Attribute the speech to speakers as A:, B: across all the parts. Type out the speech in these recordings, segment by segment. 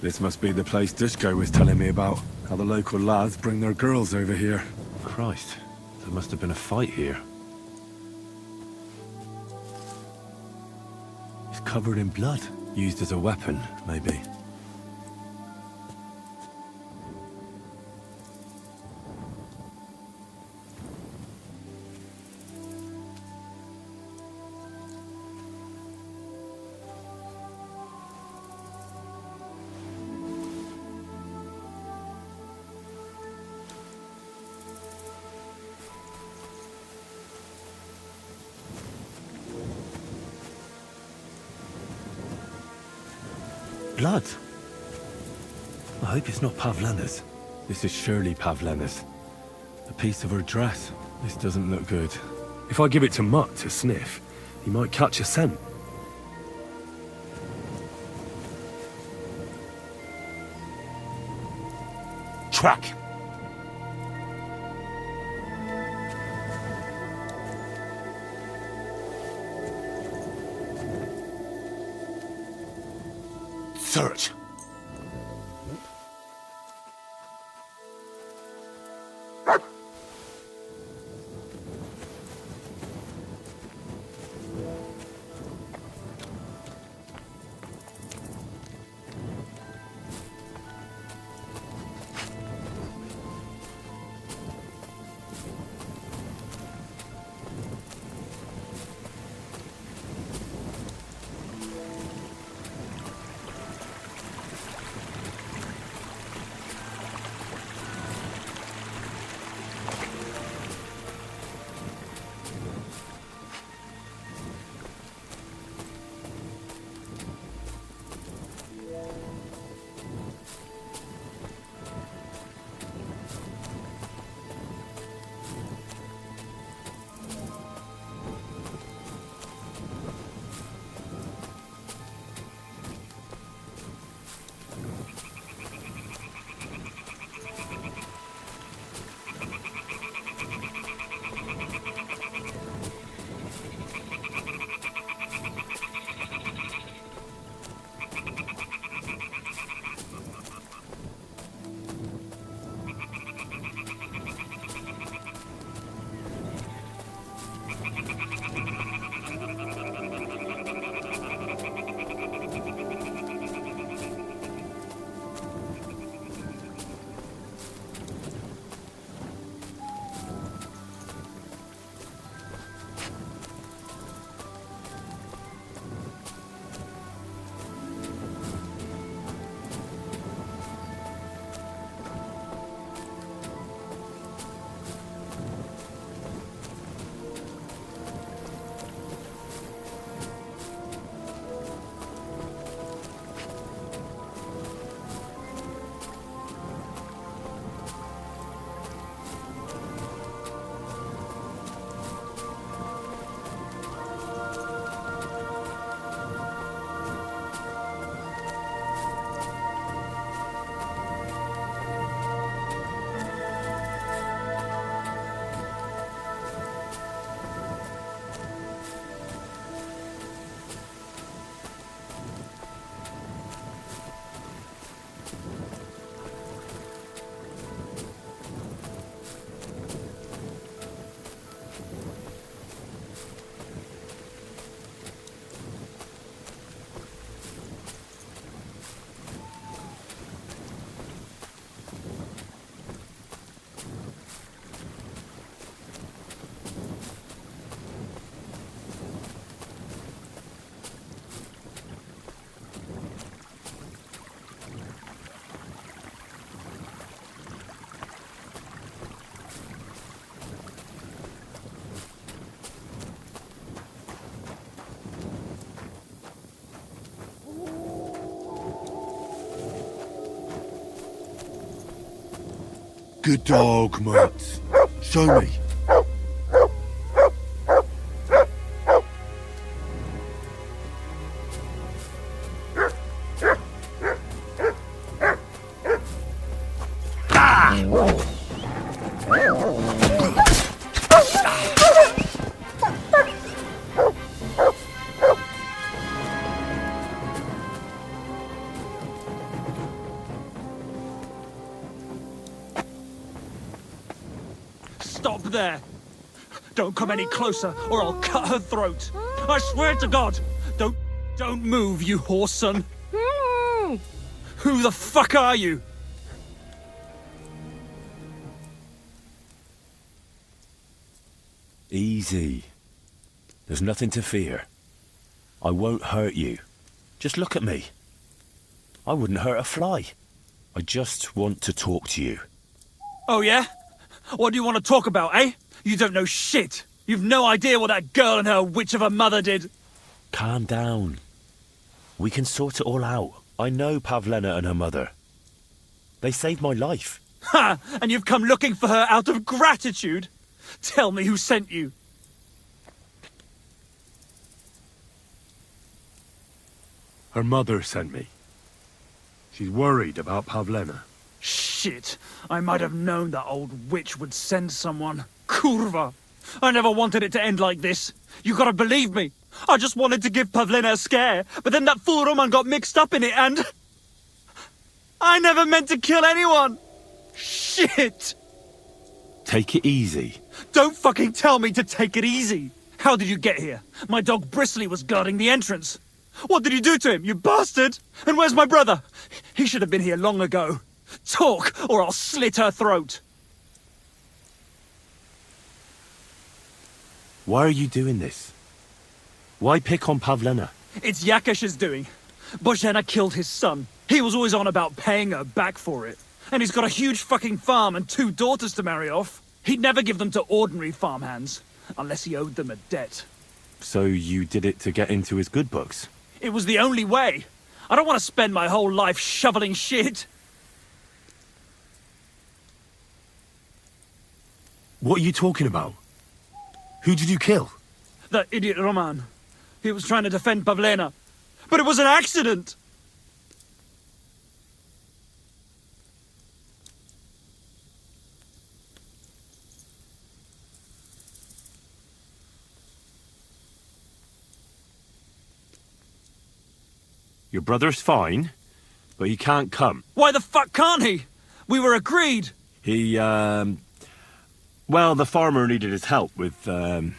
A: This must be the place Dushko was telling me about. How the local lads bring their girls over here. Christ, there must have been a fight here. It's covered in blood. Used as a weapon, maybe. Blood? I hope it's not Pavlena's. This is surely Pavlena's. A piece of her dress. This doesn't look good. If I give it to Mutt to sniff, he might catch a scent. Track! Search!
B: Good dog, Mutt. Show me.
C: there! Don't come any closer, or I'll cut her throat! I swear to God! Don't move, you horse son! Who the fuck are you?
A: Easy. There's nothing to fear. I won't hurt you. Just look at me. I wouldn't hurt a fly. I just want to talk to you.
C: Oh yeah? What do you want to talk about, eh? You don't know shit! You've no idea what that girl and her witch of a mother did!
A: Calm down. We can sort it all out. I know Pavlena and her mother. They saved my life.
C: Ha! And you've come looking for her out of gratitude? Tell me who sent you.
A: Her mother sent me. She's worried about Pavlena.
C: Shit! I might have known that old witch would send someone. Kurva! I never wanted it to end like this. You gotta believe me. I just wanted to give Pavlena a scare, but then that fool Roman got mixed up in it and... I never meant to kill anyone! Shit!
A: Take it easy.
C: Don't fucking tell me to take it easy! How did you get here? My dog Bristly was guarding the entrance. What did you do to him, you bastard? And where's my brother? He should have been here long ago. Talk, or I'll slit her throat.
A: Why are you doing this? Why pick on Pavlena?
C: It's Yakash's doing. Bozhena killed his son. He was always on about paying her back for it. And he's got a huge fucking farm and 2 daughters to marry off. He'd never give them to ordinary farmhands, unless he owed them a debt.
A: So you did it to get into his good books?
C: It was the only way. I don't want to spend my whole life shoveling shit.
A: What are you talking about? Who did you kill?
C: That idiot Roman. He was trying to defend Pavlena. But it was an accident!
A: Your brother's fine, but he can't come.
C: Why the fuck can't he? We were agreed.
A: He, well, the farmer needed his help with a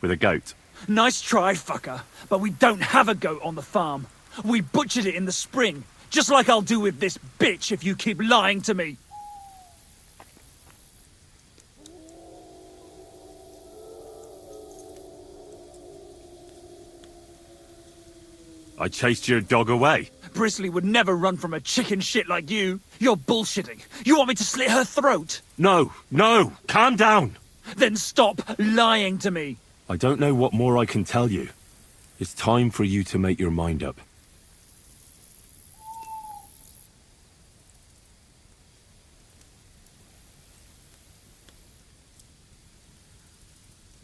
A: goat.
C: Nice try, fucker. But we don't have a goat on the farm. We butchered it in the spring. Just like I'll do with this bitch if you keep lying to me.
A: I chased your dog away.
C: Bristly would never run from a chicken shit like you. You're bullshitting. You want me to slit her throat?
A: No, calm down.
C: Then stop lying to me.
A: I don't know what more I can tell you. It's time for you to make your mind up.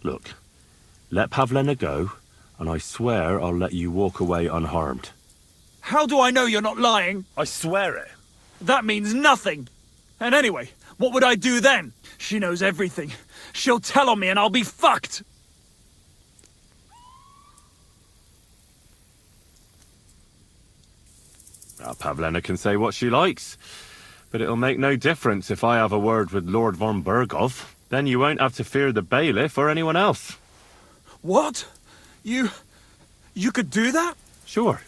A: Look, let Pavlena go, and I swear I'll let you walk away unharmed.
C: How do I know you're not lying?
A: I swear it.
C: That means nothing. And anyway, what would I do then? She knows everything. She'll tell on me and I'll be fucked.
A: Well, Pavlena can say what she likes, but it'll make no difference if I have a word with Lord von Berghoff. Then you won't have to fear the bailiff or anyone else.
C: What? You could do that?
A: Sure.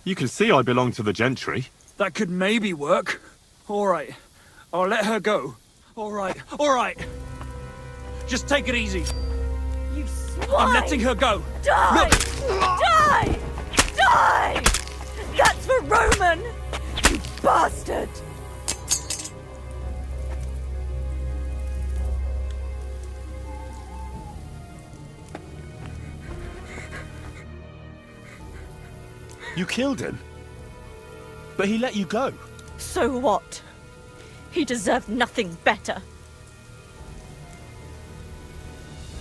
A: You can see I belong to the gentry.
C: That could maybe work. All right. I'll let her go. All right. Just take it easy.
D: You swine!
C: I'm letting her go.
D: Die!
C: Look!
D: Die! Die! That's for Roman! You bastard!
A: You killed him? But he let you go.
D: So what? He deserved nothing better.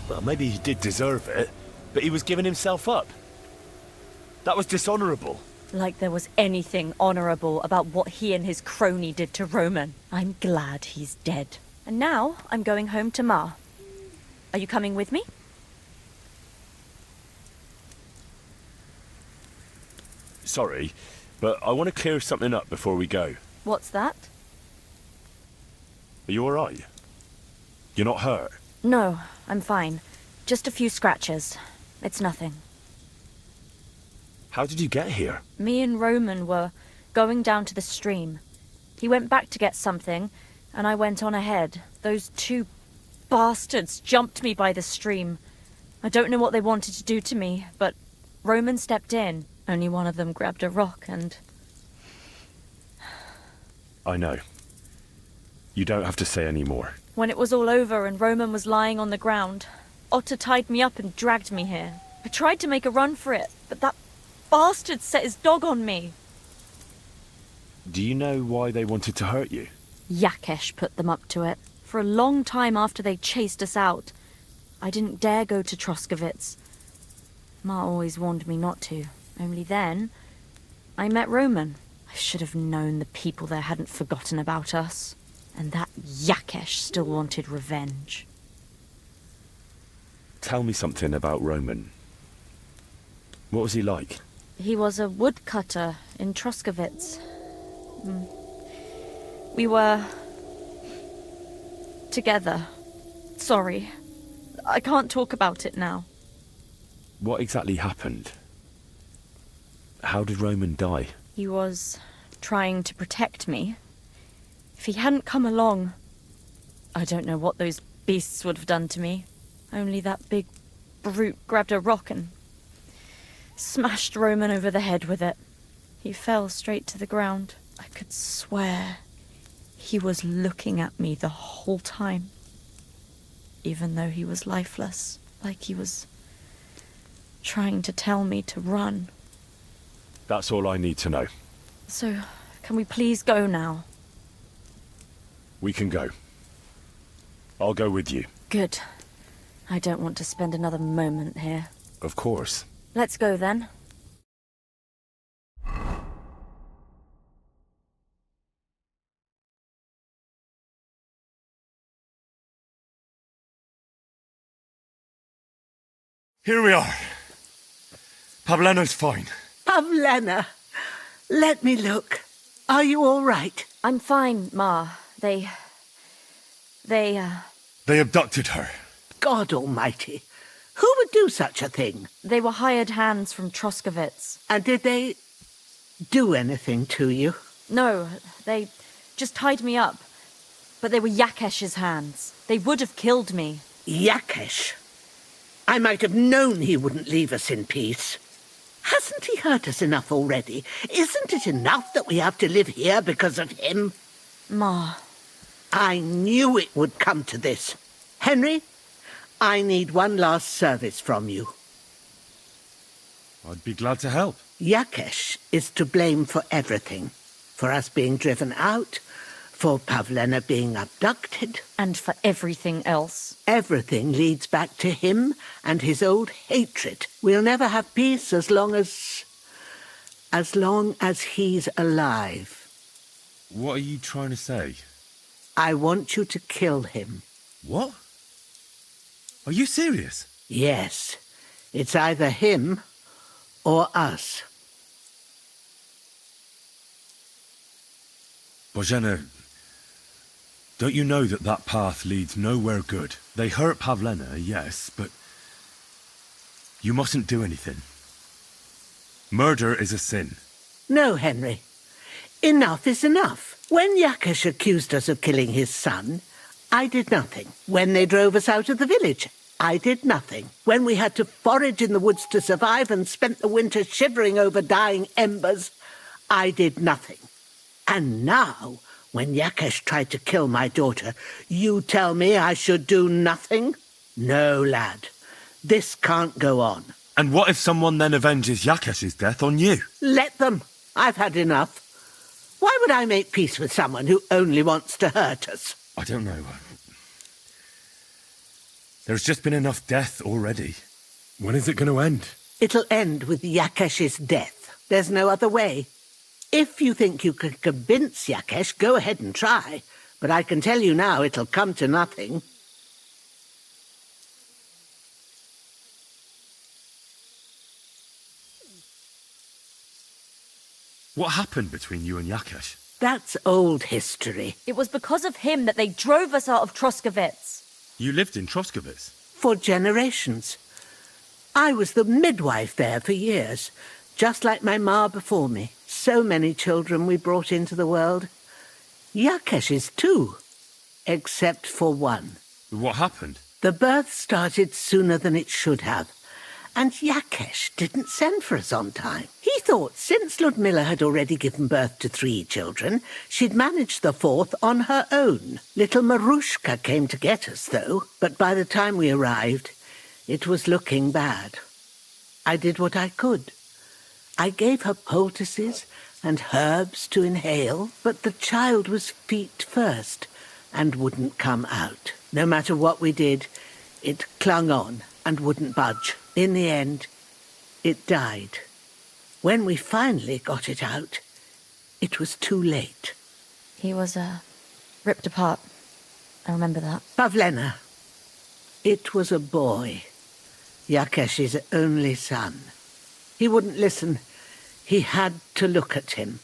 A: Well, maybe he did deserve it, but he was giving himself up. That was dishonorable.
D: Like there was anything honorable about what he and his crony did to Roman. I'm glad he's dead. And now I'm going home to Ma. Are you coming with me?
A: Sorry, but I want to clear something up before we go.
D: What's that?
A: Are you all right? You're not hurt?
D: No, I'm fine. Just a few scratches. It's nothing.
A: How did you get here?
D: Me and Roman were going down to the stream. He went back to get something, and I went on ahead. Those two bastards jumped me by the stream. I don't know what they wanted to do to me, but Roman stepped in. Only one of them grabbed a rock and...
A: I know. You don't have to say any more.
D: When it was all over and Roman was lying on the ground, Otter tied me up and dragged me here. I tried to make a run for it, but that bastard set his dog on me.
A: Do you know why they wanted to hurt you?
D: Yakesh put them up to it. For a long time after they chased us out, I didn't dare go to Troskovitz. Ma always warned me not to. Only then, I met Roman. I should have known the people there hadn't forgotten about us. And that Yakesh still wanted revenge.
A: Tell me something about Roman. What was he like?
D: He was a woodcutter in Troskovitz. We were... together. Sorry. I can't talk about it now.
A: What exactly happened? How did Roman die?
D: He was trying to protect me. If he hadn't come along, I don't know what those beasts would have done to me. Only that big brute grabbed a rock and smashed Roman over the head with it. He fell straight to the ground. I could swear he was looking at me the whole time. Even though he was lifeless, like he was trying to tell me to run.
A: That's all I need to know.
D: So, can we please go now?
A: We can go. I'll go with you.
D: Good. I don't want to spend another moment here.
A: Of course.
D: Let's go then.
B: Here we are. Pavlena's fine.
E: Pavlena, let me look. Are you all right?
D: I'm fine, Ma. They
B: They abducted her.
E: God almighty. Who would do such a thing?
D: were hired hands from Troskovitz.
E: And did they do anything to you?
D: No, they just tied me up. But they were Yakesh's hands. They would have killed me.
E: Yakesh. I might have known he wouldn't leave us in peace. Hasn't he hurt us enough already? Isn't it enough that we have to live here because of him?
D: Ma,
E: I knew it would come to this. Henry, I need one last service from you.
A: I'd be glad to help.
E: Yakesh is to blame for everything. For us being driven out, for Pavlena being abducted.
D: and for everything else.
E: Everything leads back to him and his old hatred. We'll never have peace as long as he's alive.
A: What are you trying to say?
E: I want you to kill him.
A: What? Are you serious?
E: Yes. It's either him or us.
A: Bozhena, don't you know that that path leads nowhere good? They hurt Pavlena, yes, but you mustn't do anything. Murder is a sin.
E: No, Henry. Enough is enough. When Yakesh accused us of killing his son, I did nothing. When they drove us out of the village, I did nothing. When we had to forage in the woods to survive and spent the winter shivering over dying embers, I did nothing. And now, when Yakesh tried to kill my daughter, you tell me I should do nothing? No, lad. This can't go on.
A: And what if someone then avenges Yakesh's death on you?
E: Let them. I've had enough. Why would I make peace with someone who only wants to hurt us?
A: I don't know. There's just been enough death already. When is it going to end?
E: It'll end with Yakesh's death. There's no other way. If you think you can convince Yakesh, go ahead and try. But I can tell you now it'll come to nothing.
A: What happened between you and Yakesh?
E: That's old history.
D: It was because of him that they drove us out of Troskovitz.
A: You lived in Troskovitz?
E: For generations. I was the midwife there for years, just like my ma before me. So many children we brought into the world. Yakesh's too, except for one.
A: What happened?
E: The birth started sooner than it should have, and Yakesh didn't send for us on time. He thought since Ludmilla had already given birth to 3 children, she'd manage the 4th on her own. Little Marushka came to get us, though, but by the time we arrived, it was looking bad. I did what I could. I gave her poultices and herbs to inhale, but the child was feet first and wouldn't come out. No matter what we did, it clung on and wouldn't budge. In the end, it died. When we finally got it out, it was too late.
D: He was, ripped apart. I remember that.
E: Pavlena. It was a boy. Yakesh's only son. He wouldn't listen. He had to look at him.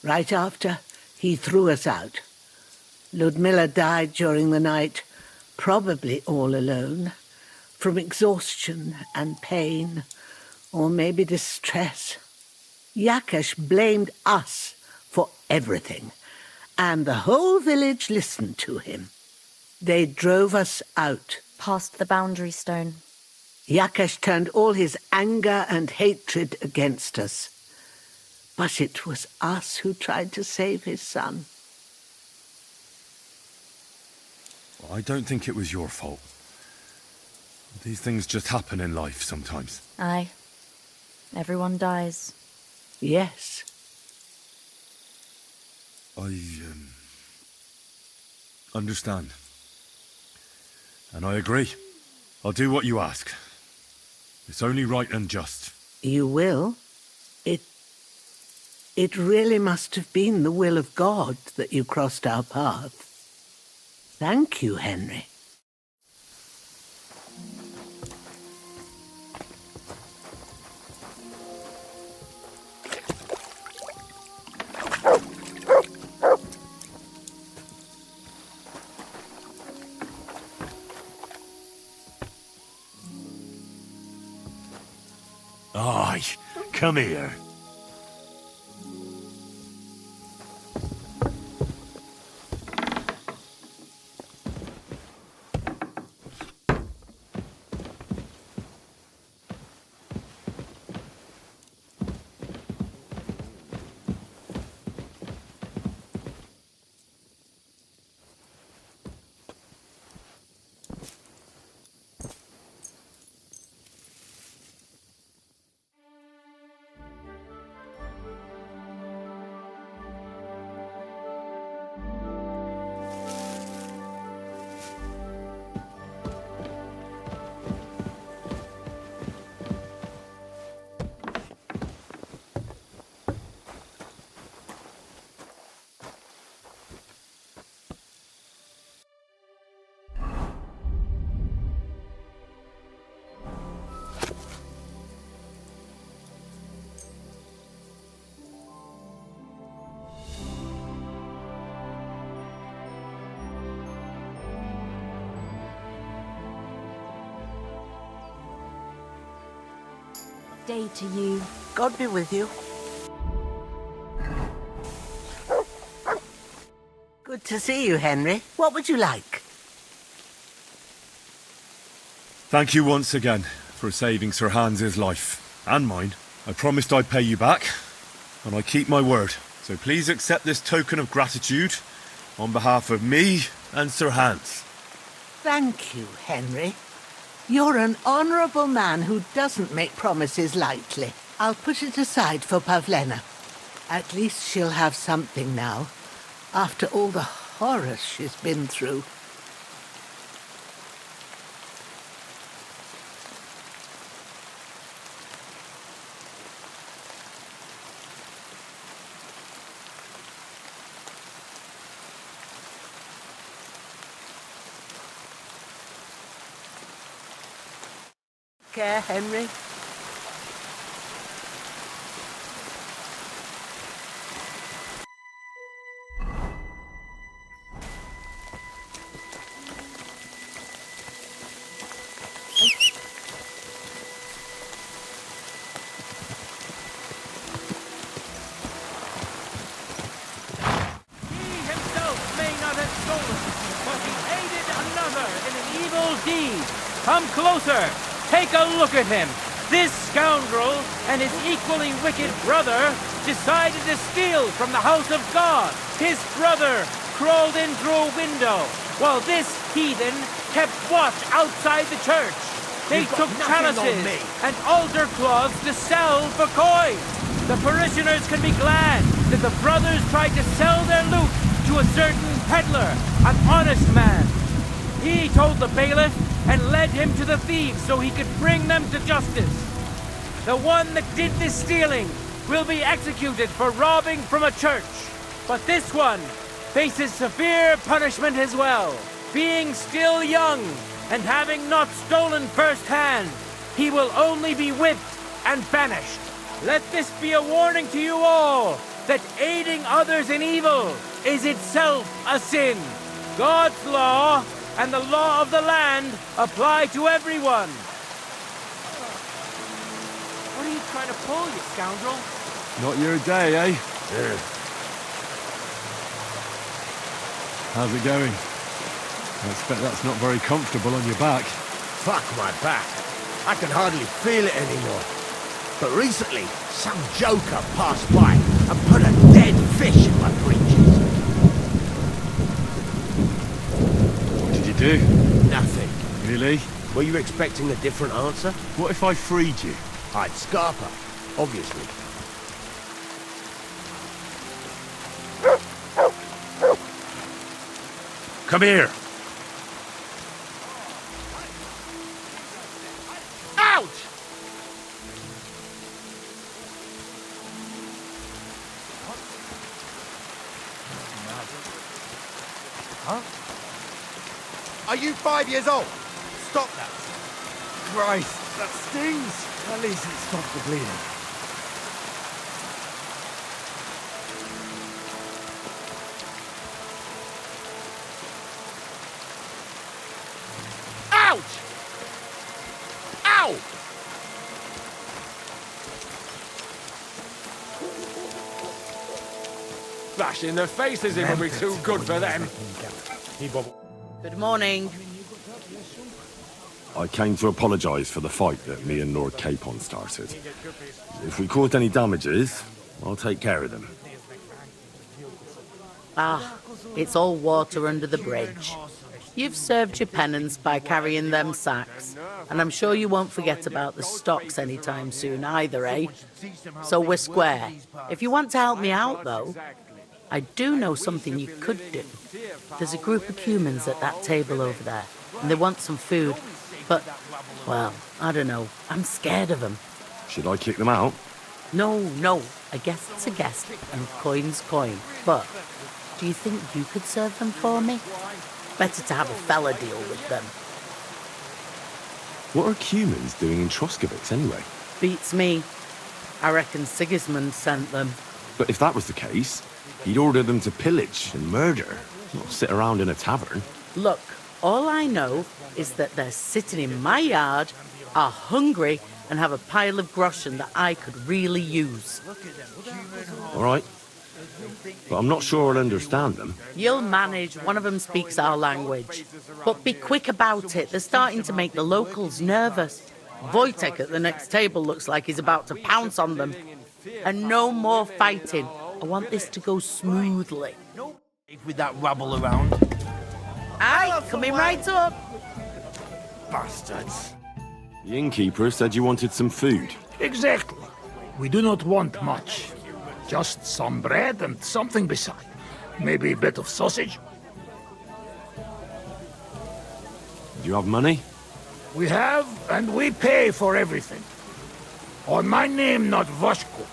E: Right after, he threw us out. Ludmilla died during the night, probably all alone, from exhaustion and pain, or maybe distress. Yakesh blamed us for everything, and the whole village listened to him. They drove us out.
D: Past the boundary stone.
E: Yakesh turned all his anger and hatred against us. But it was us who tried to save his son.
A: I don't think it was your fault. These things just happen in life sometimes.
D: Aye. Everyone dies.
E: Yes.
A: I, understand. And I agree. I'll do what you ask. It's only right and just.
E: You will? It really must have been the will of God that you crossed our path. Thank you, Henry.
A: Aye, come here.
D: Day to you.
E: God be with you. Good to see you, Henry. What would you like?
A: Thank you once again for saving Sir Hans's life. And mine. I promised I'd pay you back, and I keep my word. So please accept this token of gratitude on behalf of me and Sir Hans.
E: Thank you, Henry. You're an honourable man who doesn't make promises lightly. I'll put it aside for Pavlena. At least she'll have something now, after all the horrors she's been through. Care, Henry?
F: Come closer! Take a look at him! This scoundrel and his equally wicked brother decided to steal from the house of God. His brother crawled in through a window, while this heathen kept watch outside the church. They took chalices and altar cloths to sell for coin. The parishioners can be glad that the brothers tried to sell their loot to a certain peddler, an honest man. He told the bailiff and led him to the thieves so he could bring them to justice. The one that did this stealing will be executed for robbing from a church. But this one faces severe punishment as well. Being still young and having not stolen firsthand, he will only be whipped and banished. Let this be a warning to you all that aiding others in evil is itself a sin. God's law and the law of the land apply to everyone. What are you trying to pull, you scoundrel?
A: Not your day, eh? How's it going? I expect that's not very comfortable on your back.
G: Fuck my back. I can hardly feel it anymore. But recently, some joker passed by and put a dead fish in my breeches.
A: What did you do?
G: Nothing.
A: Really?
G: Were you expecting a different answer?
A: What if I freed you?
G: I'd scarper, obviously.
A: Come here!
G: Ouch! Huh? Are you 5 years old? Stop that.
A: Christ, that stings! At least it stopped the bleeding.
G: Ouch! Ow!
F: Bashing their faces in will be too good for them.
H: Good morning.
A: I came to apologise for the fight that me and Lord Capon started. If we caused any damages, I'll take care of them.
H: Ah, it's all water under the bridge. You've served your penance by carrying them sacks, and I'm sure you won't forget about the stocks anytime soon either, eh? So we're square. If you want to help me out, though, I do know something you could do. There's a group of humans at that table over there, and they want some food. But, well, I don't know. I'm scared of them.
A: Should I kick them out?
H: No, a guest's a guest, and coin's coin. But, do you think you could serve them for me? Better to have a fella deal with them.
A: What are humans doing in Troskovitz anyway?
H: Beats me. I reckon Sigismund sent them.
A: But if that was the case, he'd order them to pillage and murder, not sit around in a tavern.
H: Look, all I know is that they're sitting in my yard, are hungry, and have a pile of groschen that I could really use.
A: All right. But I'm not sure I'll understand them.
H: You'll manage. One of them speaks our language. But be quick about it. They're starting to make the locals nervous. Wojtek at the next table looks like he's about to pounce on them. And no more fighting. I want this to go smoothly.
G: With that rubble around.
H: Aye, coming right up.
G: Bastards.
A: The innkeeper said you wanted some food.
I: Exactly. We do not want much. Just some bread and something beside. Maybe a bit of sausage.
A: Do you have money?
I: We have, and we pay for everything. On my name, not Vashko.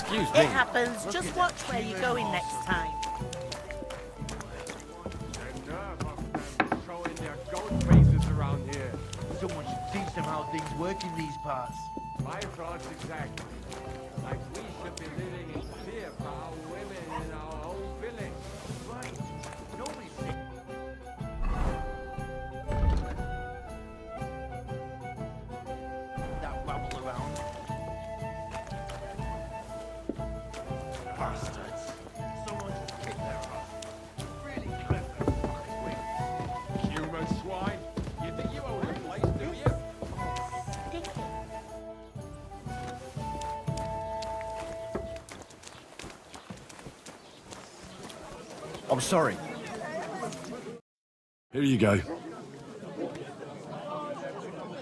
F: Excuse
H: It happens. Just watch where you're going next time.
G: Showing their goat faces around here. Someone should teach them how things work in these parts. My thoughts exactly. Like we should be living in fear for our women in our own village. Right. Nobody's that bubble around. Bastards. Someone should kick their ass. Really clever fuckers. Human swine. You think you own the place, do you? I'm sorry.
A: Here you go.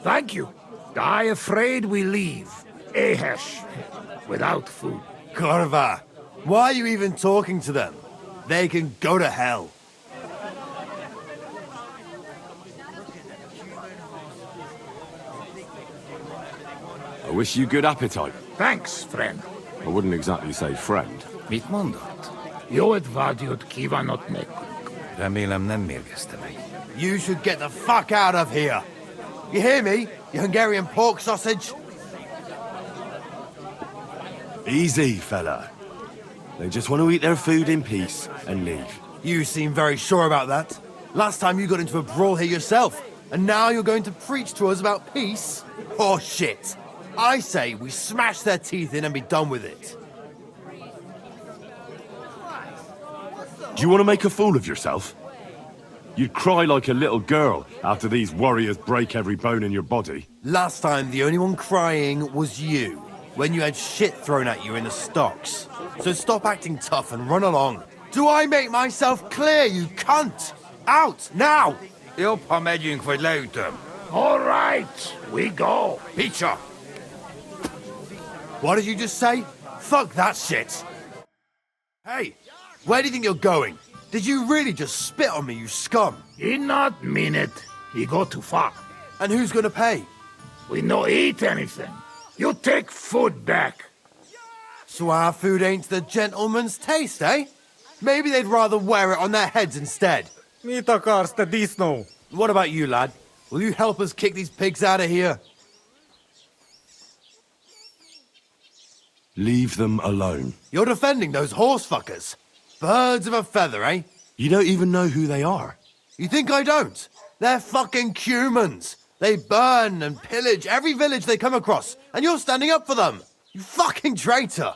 I: Thank you. I afraid we leave. Ahesh. Without food.
G: Corva, why are you even talking to them? They can go to hell.
A: I wish you good appetite.
I: Thanks, friend.
A: I wouldn't exactly say friend.
I: Mit mondott? Jó advágyót kívánok nekünk.
J: Remélem nem mérgezte meg.
G: You should get the fuck out of here. You hear me, you Hungarian pork sausage?
A: Easy, fella. They just want to eat their food in peace and leave.
G: You seem very sure about that. Last time you got into a brawl here yourself, and now you're going to preach to us about peace? Oh shit. I say we smash their teeth in and be done with it.
A: Do you want to make a fool of yourself? You'd cry like a little girl after these warriors break every bone in your body.
G: Last time the only one crying was you, when you had shit thrown at you in the stocks. So stop acting tough and run along. Do I make myself clear, you cunt? Out, now!
J: Jobb, ha megyünk, vagy leütöm.
I: All right, we go.
G: Peter! What did you just say? Fuck that shit! Hey, where do you think you're going? Did you really just spit on me, you scum?
I: He not mean it. He go too far.
G: And who's gonna pay?
I: We no eat anything. You take food back.
G: So our food ain't the gentleman's taste, eh? Maybe they'd rather wear it on their heads instead.
F: Mit akarsz, te disznó?
G: What about you, lad? Will you help us kick these pigs out of here?
A: Leave them alone.
G: You're defending those horse fuckers. Birds of a feather, eh?
A: You don't even know who they are.
G: You think I don't? They're fucking humans. They burn and pillage every village they come across, and you're standing up for them. You fucking traitor.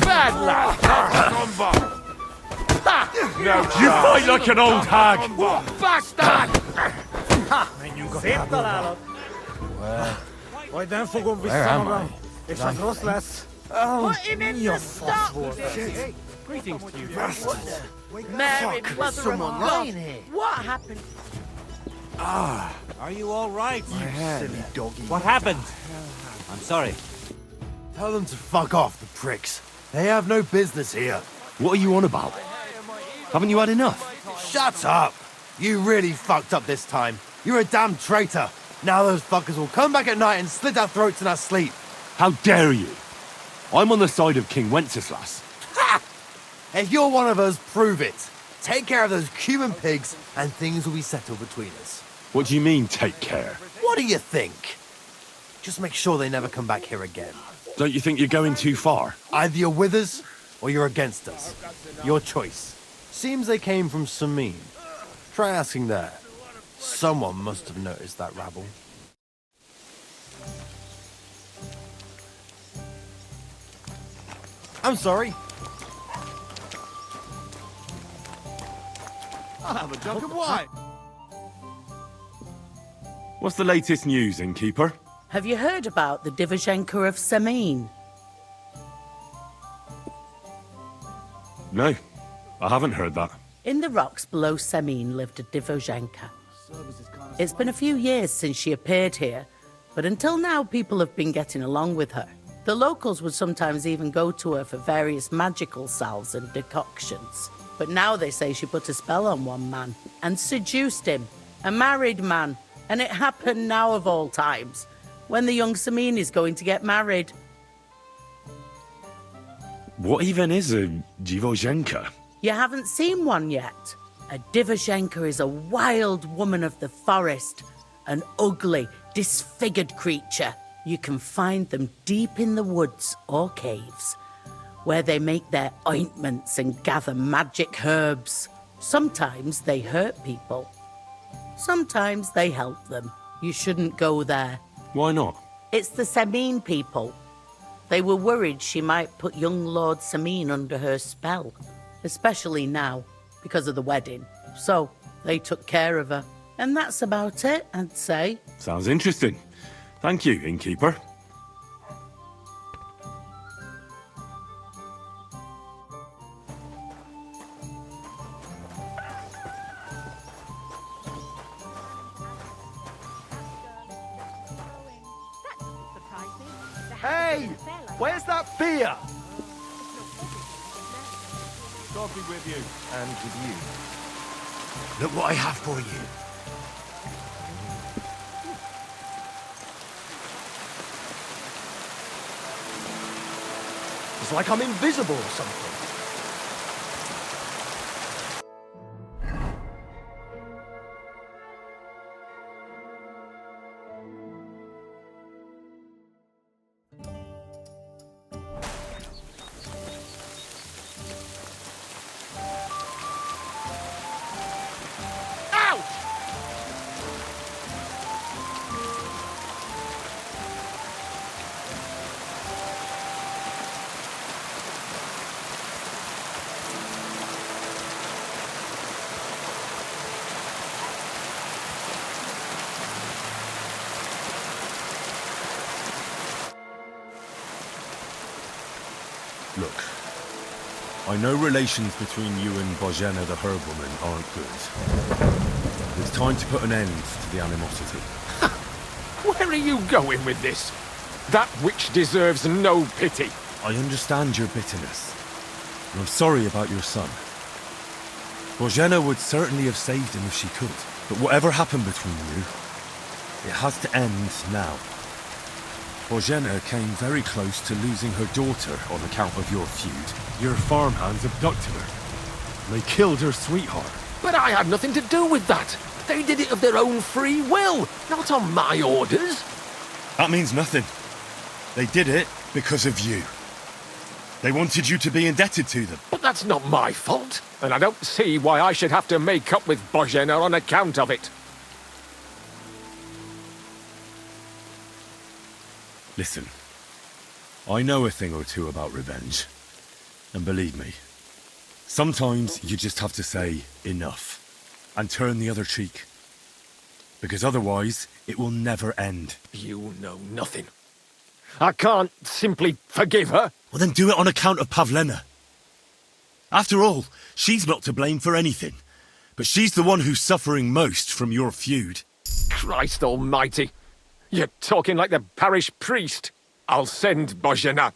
F: Bad lad!
A: You fight like an old hag!
F: Bastard! Szép találat! Majd nem fogom vissza magam, és az rossz lesz.
H: Put him in the stock!
F: Greetings to you.
H: Mary, mother of God! What happened?
J: Are you all right, you silly doggy?
F: What happened? I'm sorry.
G: Tell them to fuck off, the pricks. They have no business here.
A: What are you on about? Haven't you had enough?
G: Shut up! You really fucked up this time. You're a damn traitor. Now those fuckers will come back at night and slit our throats in our sleep.
A: How dare you? I'm on the side of King Wenceslas.
G: Ha! If you're one of us, prove it. Take care of those Cuban pigs, and things will be settled between us.
A: What do you mean, take care?
G: What do you think? Just make sure they never come back here again.
A: Don't you think you're going too far?
G: Either you're with us, or you're against us. Your choice. Seems they came from Samin. Try asking there. Someone must have noticed that rabble. I'm sorry. I'll have a jug of wine.
A: What's the latest news, innkeeper?
H: Have you heard about the Divizhenka of Samin?
A: No, I haven't heard that.
H: In the rocks below Samin lived a Divizhenka. It's been a few years since she appeared here, But until now, people have been getting along with her. The locals would sometimes even go to her for various magical salves and decoctions. But now they say she put a spell on one man and seduced him, a married man. And it happened now of all times, when the young Samine is going to get married.
A: What even is a Divozhenka?
H: You haven't seen one yet. A Divozhenka is a wild woman of the forest, an ugly, disfigured creature. You can find them deep in the woods or caves, where they make their ointments and gather magic herbs. Sometimes they hurt people. Sometimes they help them. You shouldn't go there.
A: Why not?
H: It's the Samine people. They were worried she might put young Lord Samine under her spell, especially now, because of the wedding. So they took care of her. And that's about it, I'd say.
A: Sounds interesting. Thank you, innkeeper.
K: Hey! Where's that beer?
A: God be with you.
K: And with you.
B: Look what I have for you.
K: It's like I'm invisible or something.
A: Look, I know relations between you and Bozhena the Herbwoman aren't good. It's time to put an end to the animosity.
I: Where are you going with this? That witch deserves no pity.
A: I understand your bitterness, and I'm sorry about your son. Bozhena would certainly have saved him if she could, but whatever happened between you, it has to end now. Bozhena came very close to losing her daughter on account of your feud. Your farmhands abducted her. They killed her sweetheart.
I: But I had nothing to do with that. They did it of their own free will, not on my orders.
A: That means nothing. They did it because of you. They wanted you to be indebted to them.
I: But that's not my fault, and I don't see why I should have to make up with Bozhena on account of it.
A: Listen, I know a thing or two about revenge. And believe me, sometimes you just have to say enough and turn the other cheek. Because otherwise, it will never end.
I: You know nothing. I can't simply forgive her.
A: Well, then do it on account of Pavlena. After all, she's not to blame for anything. But she's the one who's suffering most from your feud.
I: Christ almighty. You're talking like the parish priest. I'll send Bozhena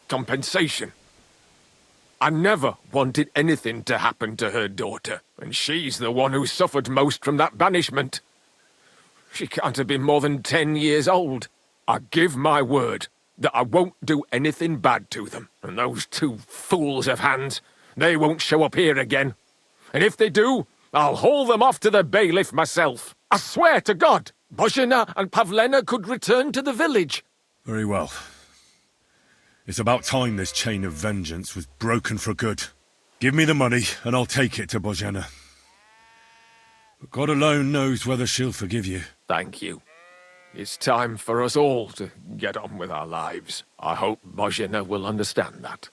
I: compensation. I never wanted anything to happen to her daughter, and she's the one who suffered most from that banishment. She can't have been more than 10 years old. I give my word that I won't do anything bad to them, and those two fools of hands, they won't show up here again. And if they do, I'll haul them off to the bailiff myself. I swear to God, Bozhena and Pavlena could return to the village.
A: Very well. It's about time this chain of vengeance was broken for good. Give me the money, and I'll take it to Bozhena. But God alone knows whether she'll forgive you.
I: Thank you. It's time for us all to get on with our lives. I hope Bozhena will understand that.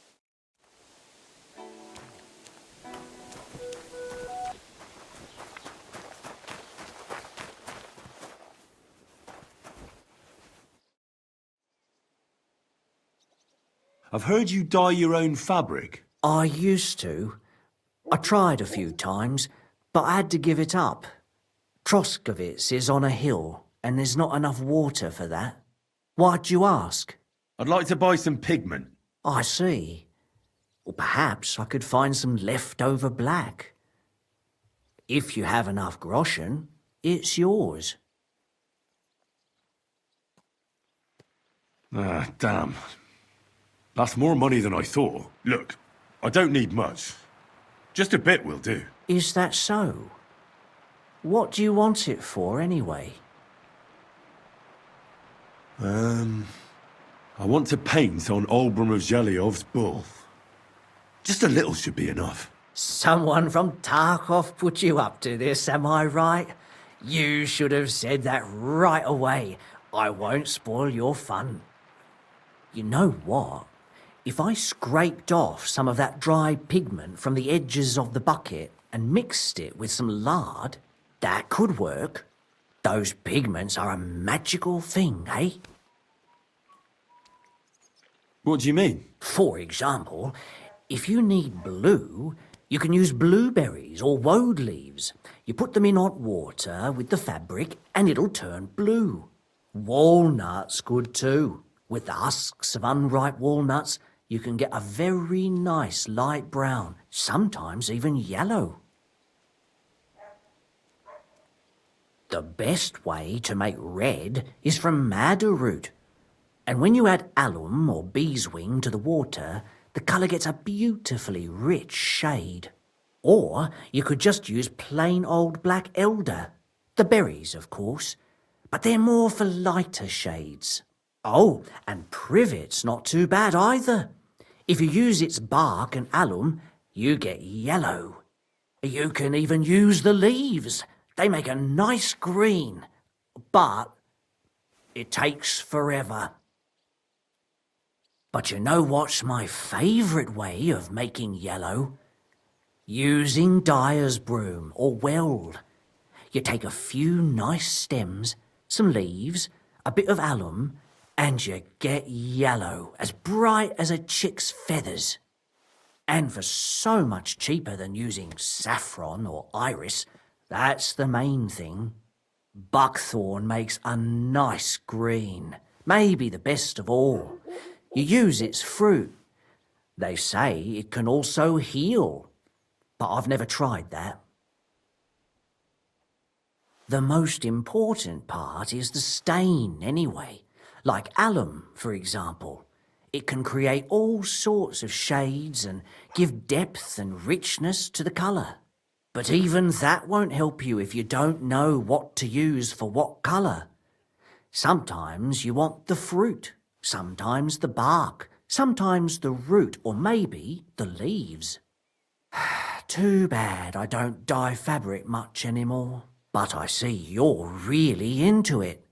A: I've heard you dye your own fabric.
L: I used to. I tried a few times, but I had to give it up. Troskovitz is on a hill. and there's not enough water for that. Why'd you ask?
A: I'd like to buy some pigment.
L: I see. Or perhaps I could find some leftover black. If you have enough groschen, it's yours.
A: Ah, damn. That's more money than I thought. Look, I don't need much. Just a bit will do.
L: Is that so? What do you want it for, anyway?
A: I want to paint on Olbram of Zhelyov's bull. Just a little should be enough.
L: Someone from Tarkov put you up to this, am I right? You should have said that right away. I won't spoil your fun. You know what? If I scraped off some of that dry pigment from the edges of the bucket and mixed it with some lard, that could work. Those pigments are a magical thing, eh?
A: What do you mean?
L: For example, if you need blue, you can use blueberries or woad leaves. You put them in hot water with the fabric and it'll turn blue. Walnuts good too. With the husks of unripe walnuts, you can get a very nice light brown, sometimes even yellow. The best way to make red is from madder root. And when you add alum or beeswing to the water, the colour gets a beautifully rich shade. Or you could just use plain old black elder. The berries, of course, but they're more for lighter shades. Oh, and privet's not too bad either. If you use its bark and alum, you get yellow. You can even use the leaves. They make a nice green, but it takes forever. But you know what's my favourite way of making yellow? Using dyer's broom or weld. You take a few nice stems, some leaves, a bit of alum, and you get yellow, as bright as a chick's feathers. And for so much cheaper than using saffron or iris, that's the main thing. Buckthorn makes a nice green, maybe the best of all. You use its fruit. They say it can also heal, but I've never tried that. The most important part is the stain anyway. Like alum, for example. It can create all sorts of shades and give depth and richness to the colour. But even that won't help you if you don't know what to use for what colour. Sometimes you want the fruit, sometimes the bark, sometimes the root, or maybe the leaves. Too bad I don't dye fabric much anymore. But I see you're really into it.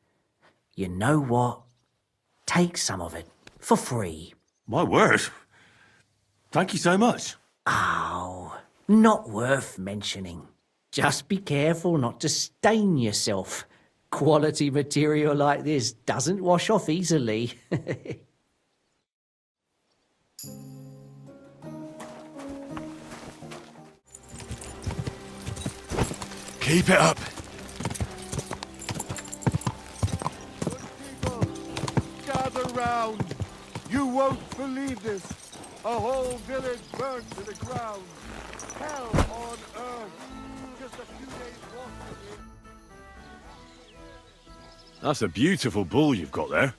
L: You know what? Take some of it, for free.
A: My word. Thank you so much.
L: Oh, not worth mentioning. Just be careful not to stain yourself. Quality material like this doesn't wash off easily.
B: Keep it up.
G: Gather round. You won't believe this. A whole village burned to the ground. Hell on earth. Just a few days walking in.
A: That's a beautiful bull you've got there.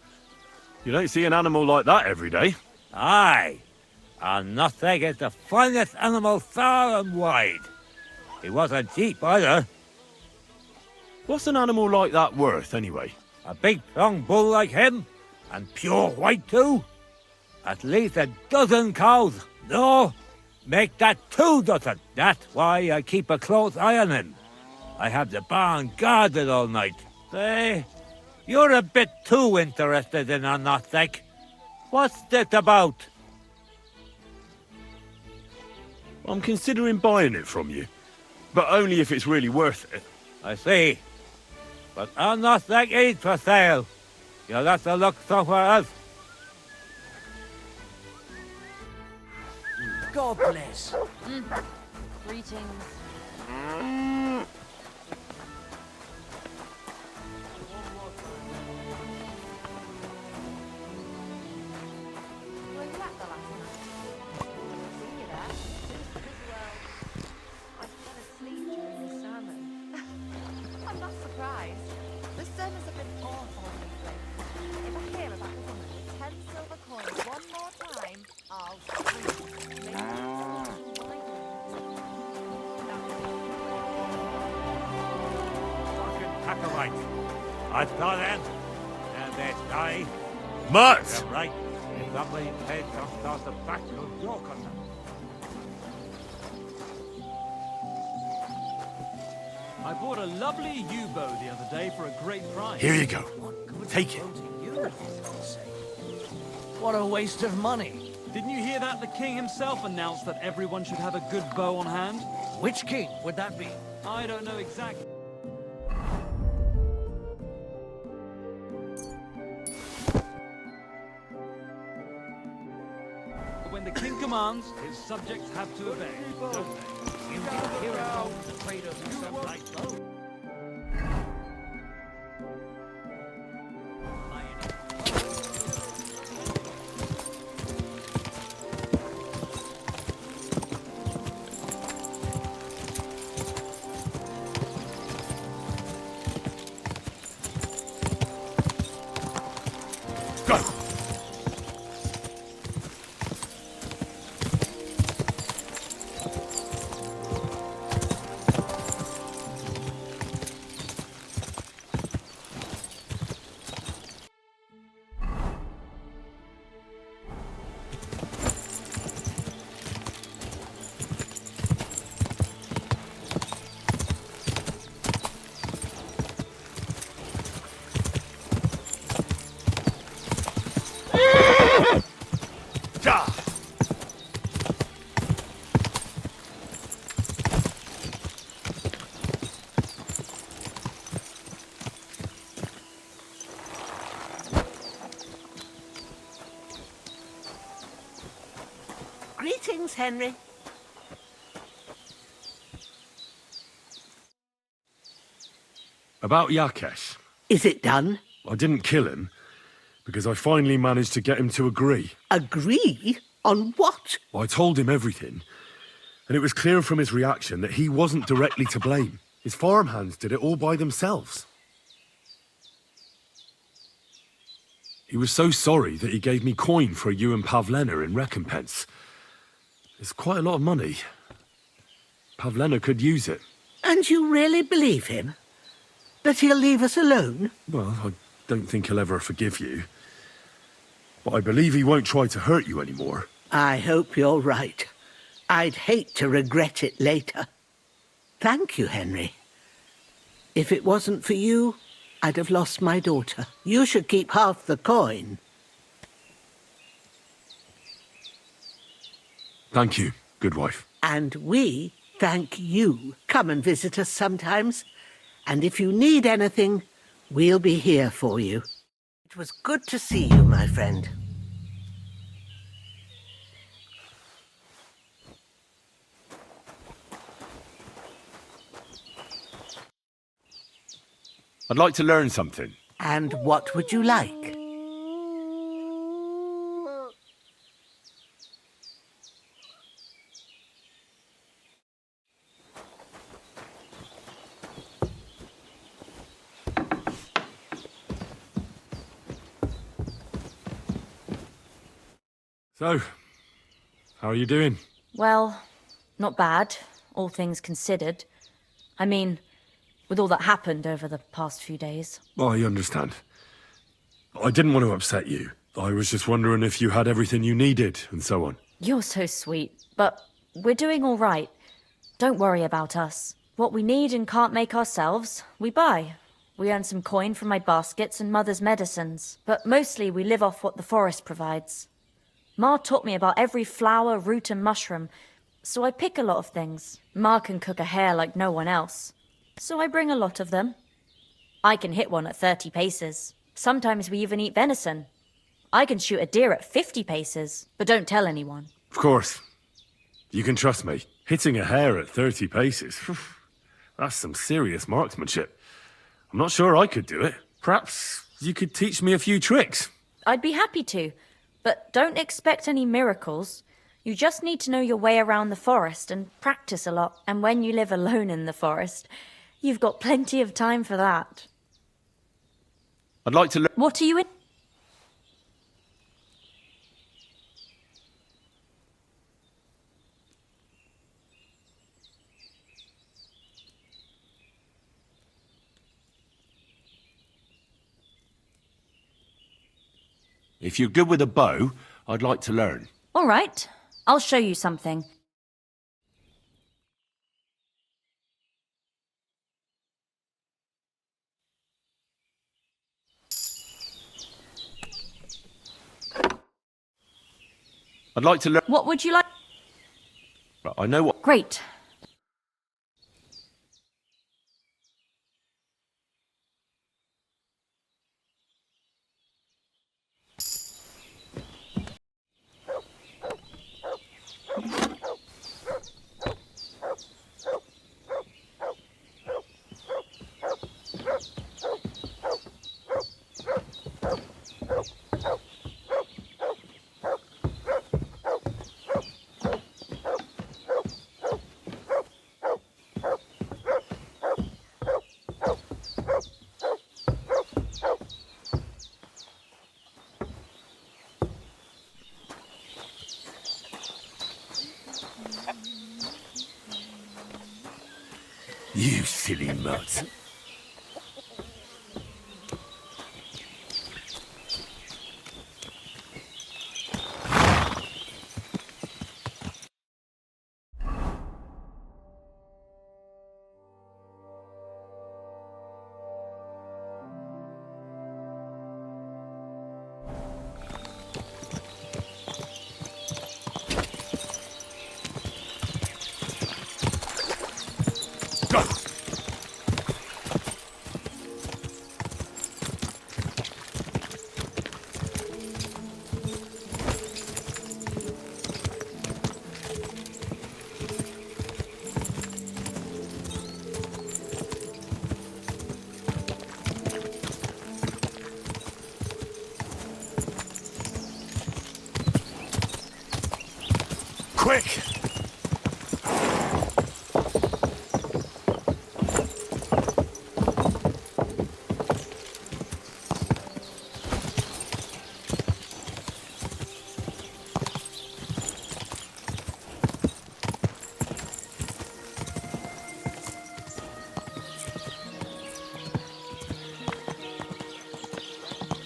A: You don't see an animal like that every day.
F: Aye, and nothing is the finest animal far and wide. He wasn't cheap either.
A: What's an animal like that worth, anyway?
F: A big strong bull like him, and pure white too. At least a dozen cows. No, make that 2 dozen. That's why I keep a close eye on him. I have the barn guarded all night. Say, you're a bit too interested in a Nothek. What's this about?
A: I'm considering buying it from you, but only if it's really worth it.
F: I see. But our Nothek is for sale. You'll have to look somewhere else.
L: God bless.
D: Greetings.
M: surprised. The sermons have been awful lately. If I hear about the woman with 10 silver coins one more time, I'll scream. Maybe
N: Acolyte. I thought then, and that die.
A: Mutt!
N: You're right. If somebody heads on toss the back, you'll joke on them.
C: I bought a lovely yew-bow the other day for a great price.
A: Here you go. Take it.
K: What a waste of money.
C: Didn't you hear that? The king himself announced that everyone should have a good bow on hand.
K: Which king would that be?
C: I don't know exactly. But when the king commands, his subjects have to obey, don't they?
K: You can hear it afraid of some like
E: Greetings, Henry.
A: About Yakesh.
E: Is it done?
A: I didn't kill him, because I finally managed to get him to agree.
E: Agree? On what?
A: I told him everything, and it was clear from his reaction that he wasn't directly to blame. His farmhands did it all by themselves. He was so sorry that he gave me coin for you and Pavlena in recompense. It's quite a lot of money. Pavlena could use it.
E: And you really believe him? That he'll leave us alone?
A: Well, I don't think he'll ever forgive you. But I believe he won't try to hurt you anymore.
E: I hope you're right. I'd hate to regret it later. Thank you, Henry. If it wasn't for you, I'd have lost my daughter. You should keep half the coin.
A: Thank you, good wife.
E: And we thank you. Come and visit us sometimes. And if you need anything, we'll be here for you. It was good to see you, my friend.
A: I'd like to learn something.
E: And what would you like?
A: So, how are you doing?
D: Well, not bad, all things considered. I mean, with all that happened over the past few days.
A: I understand. I didn't want to upset you. I was just wondering if you had everything you needed, and so on.
D: You're so sweet, but we're doing all right. Don't worry about us. What we need and can't make ourselves, we buy. We earn some coin from my baskets and Mother's medicines, but mostly we live off what the forest provides. Ma taught me about every flower, root and mushroom, so I pick a lot of things. Ma can cook a hare like no one else, so I bring a lot of them. I can hit one at 30 paces. Sometimes we even eat venison. I can shoot a deer at 50 paces, but don't tell anyone.
A: Of course. You can trust me. Hitting a hare at 30 paces, that's some serious marksmanship. I'm not sure I could do it. Perhaps you could teach me a few tricks.
D: I'd be happy to, but don't expect any miracles. You just need to know your way around the forest and practice a lot. And when you live alone in the forest, You've got plenty of time for that.
A: I'd like to learn.
D: What are you in?
A: If you're good with a bow, I'd like to learn.
D: All right, I'll show you something.
A: I'd like to learn.
D: What would you like?
A: I know what.
D: Great.
A: You silly mutt. Quick!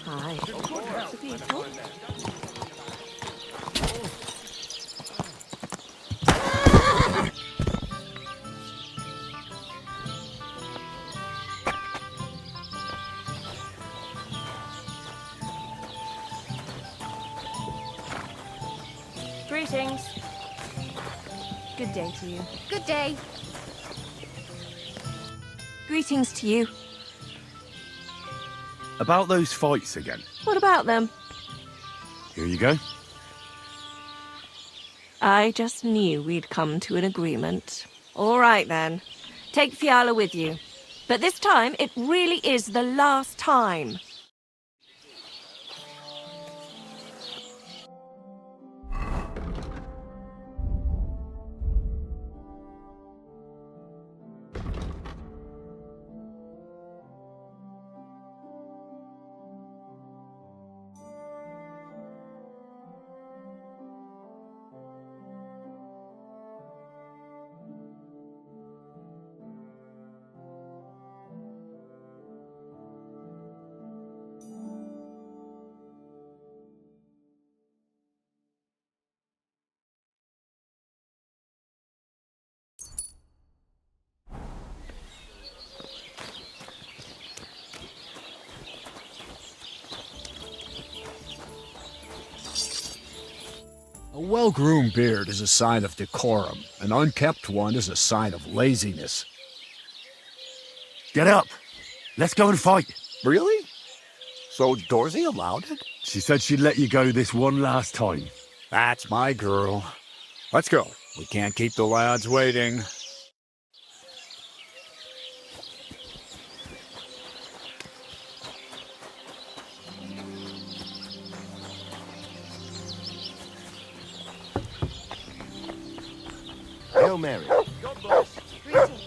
O: Hi. People.
P: Greetings. Good day to you.
M: Good day.
P: Greetings to you.
A: About those fights again.
P: What about them?
A: Here you go.
P: I just knew we'd come to an agreement. All right, then. Take Fiala with you. But this time, it really is the last time.
Q: A well-groomed beard is a sign of decorum. An unkempt one is a sign of laziness.
A: Get up! Let's go and fight!
J: Really? So Dorsey allowed it?
A: She said she'd let you go this one last time.
Q: That's my girl. Let's go. We can't keep the lads waiting.
J: Hail Mary.
M: Greetings.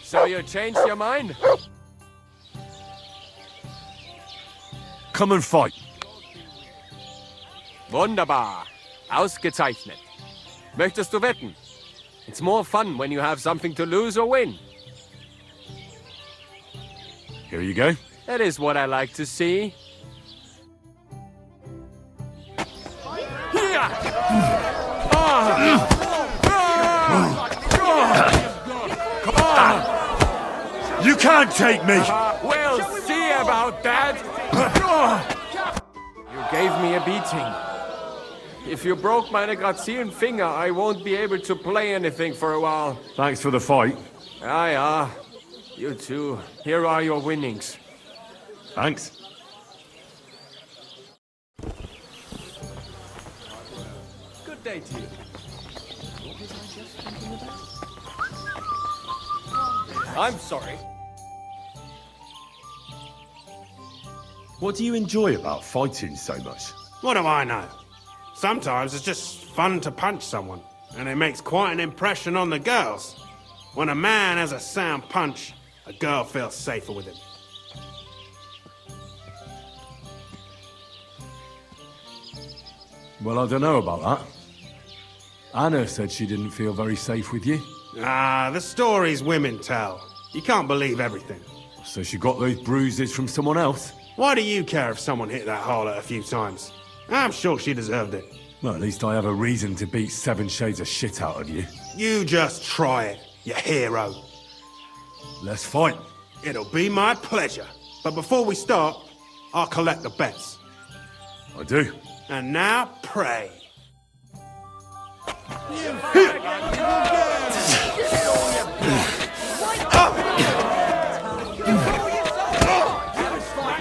I: So you changed your mind?
A: Come and fight.
I: Wunderbar. Ausgezeichnet. Möchtest du wetten? It's more fun when you have something to lose or win.
A: Here you go.
I: That is what I like to see.
A: You can't take me!
I: We'll see about that! You gave me a beating. If you broke my Grazien finger, I won't be able to play anything for a while.
A: Thanks for the fight.
I: Yeah. You too. Here are your winnings.
A: Thanks.
I: Good day to you. I'm sorry.
A: What do you enjoy about fighting so much?
R: What do I know? Sometimes it's just fun to punch someone, and it makes quite an impression on the girls. When a man has a sound punch, a girl feels safer with him.
A: Well, I don't know about that. Anna said she didn't feel very safe with you.
R: Ah, the stories women tell. You can't believe everything.
A: So she got those bruises from someone else?
R: Why do you care if someone hit that harlot a few times? I'm sure she deserved it.
A: Well, at least I have a reason to beat 7 shades of shit out of you.
R: You just try it, you hero.
A: Let's fight.
R: It'll be my pleasure. But before we start, I'll collect the bets.
A: I do.
R: And now, pray.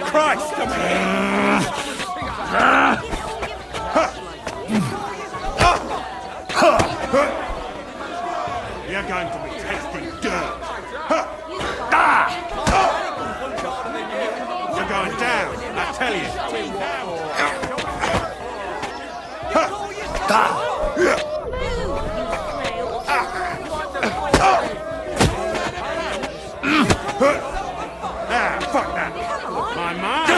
R: Christ! You're going to be tasting dirt. You're going down, I tell fuck that. My mind.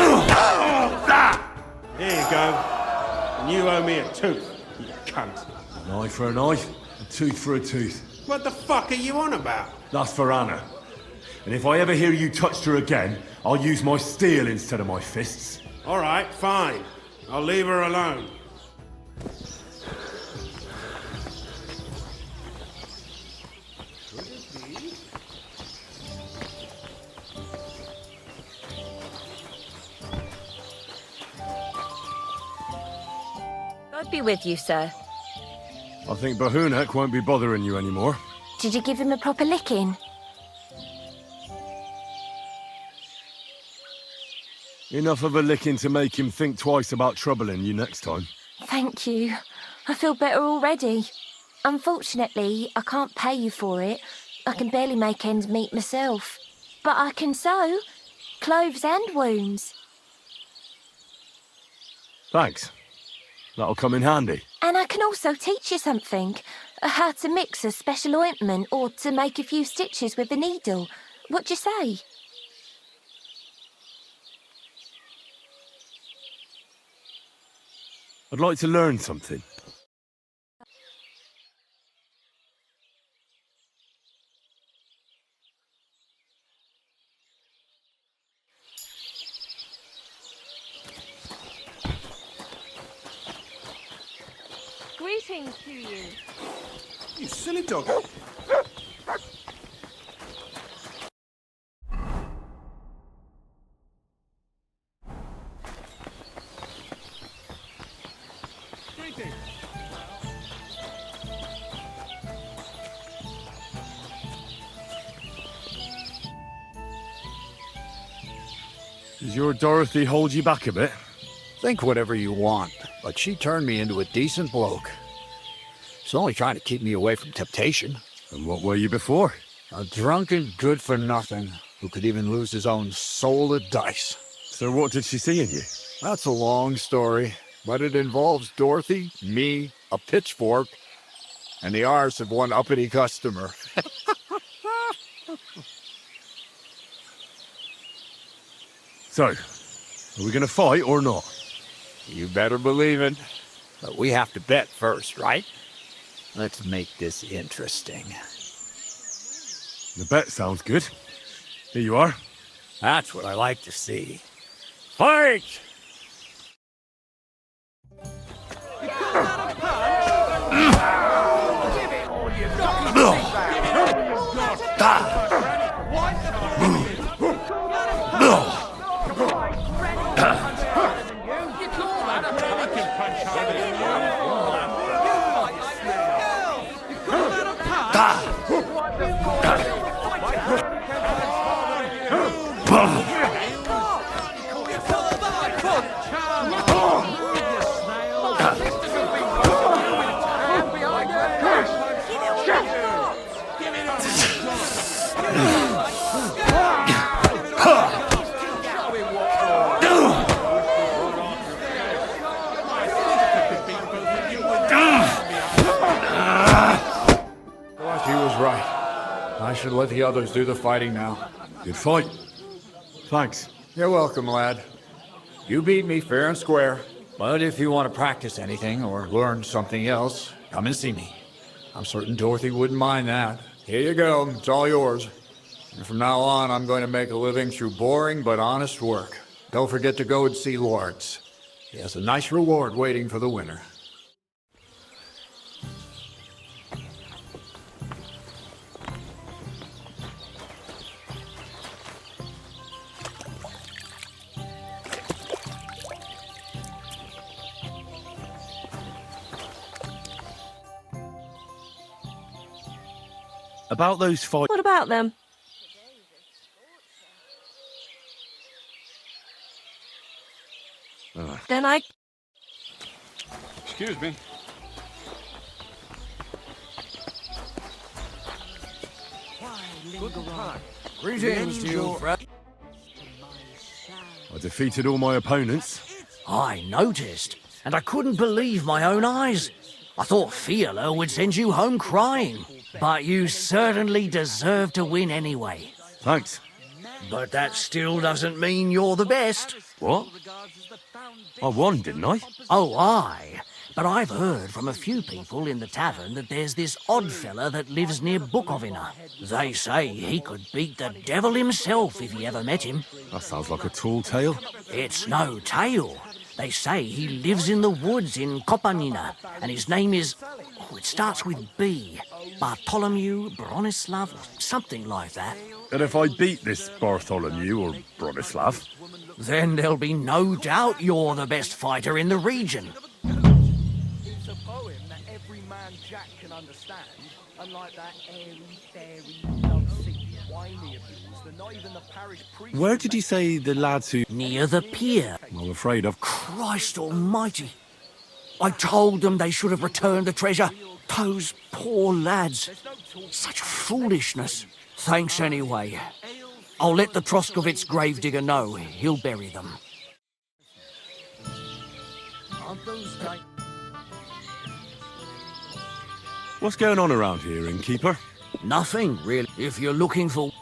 R: Here you go. And you owe me a tooth, you cunt.
A: An eye for an eye, a tooth for a tooth.
R: What the fuck are you on about?
A: That's for Anna. And if I ever hear you touched her again, I'll use my steel instead of my fists.
R: All right, fine. I'll leave her alone.
P: God be with you, sir.
A: I think Bahunek won't be bothering you anymore.
P: Did you give him a proper licking?
A: Enough of a licking to make him think twice about troubling you next time.
P: Thank you. I feel better already. Unfortunately, I can't pay you for it. I can barely make ends meet myself. But I can sew. Clothes and wounds.
A: Thanks. That'll come in handy.
P: And I can also teach you something. How to mix a special ointment or to make a few stitches with a needle. What do you say?
A: I'd like to learn something.
P: Greetings to you.
R: You silly doggo.
A: Does your Dorothy hold you back a bit?
Q: Think whatever you want, but she turned me into a decent bloke. She's only trying to keep me away from temptation.
A: And what were you before?
Q: A drunken good-for-nothing who could even lose his own soul at dice.
A: So what did she see in you?
Q: That's a long story, but it involves Dorothy, me, a pitchfork, and the arse of one uppity customer.
A: So, are we gonna fight or not?
Q: You better believe it. But we have to bet first, right? Let's make this interesting.
A: The bet sounds good. Here you are.
Q: That's what I like to see. Fight! He was right. I should let the others do the fighting now.
A: Good fight. Thanks.
Q: You're welcome, lad. You beat me fair and square. But if you want to practice anything or learn something else, come and see me. I'm certain Dorothy wouldn't mind that. Here you go. It's all yours. And from now on, I'm going to make a living through boring but honest work. Don't forget to go and see Lawrence. He has a nice reward waiting for the winner.
A: About those fight...
O: What about them? Then I...
I: Excuse me.
L: Greetings to you, friend.
A: I defeated all my opponents.
L: I noticed, and I couldn't believe my own eyes. I thought Fiala would send you home crying, but you certainly deserve to win anyway.
A: Thanks.
L: But that still doesn't mean you're the best.
A: What? I won, didn't I?
L: Oh, aye. But I've heard from a few people in the tavern that there's this odd fella that lives near Bukovina. They say he could beat the devil himself if he ever met him.
A: That sounds like a tall tale.
L: It's no tale. They say he lives in the woods in Kopanina, and his name is... Oh, it starts with B. Bartholomew, Bronislav, something like that.
A: And if I beat this Bartholomew or Bronislav...
L: Then there'll be no doubt you're the best fighter in the region.
K: It's a poem that every man Jack can understand, unlike that airy, fairy, lovesick, whiny abuse that not even the parish priest...
A: Where did you say the lads who...
L: Near the pier.
A: I'm afraid I've...
L: Christ almighty. I told them they should have returned the treasure. Those poor lads. Such foolishness. Thanks anyway. I'll let the Troskovitz gravedigger know. He'll bury them.
A: What's going on around here, innkeeper?
L: Nothing, really. If you're looking for...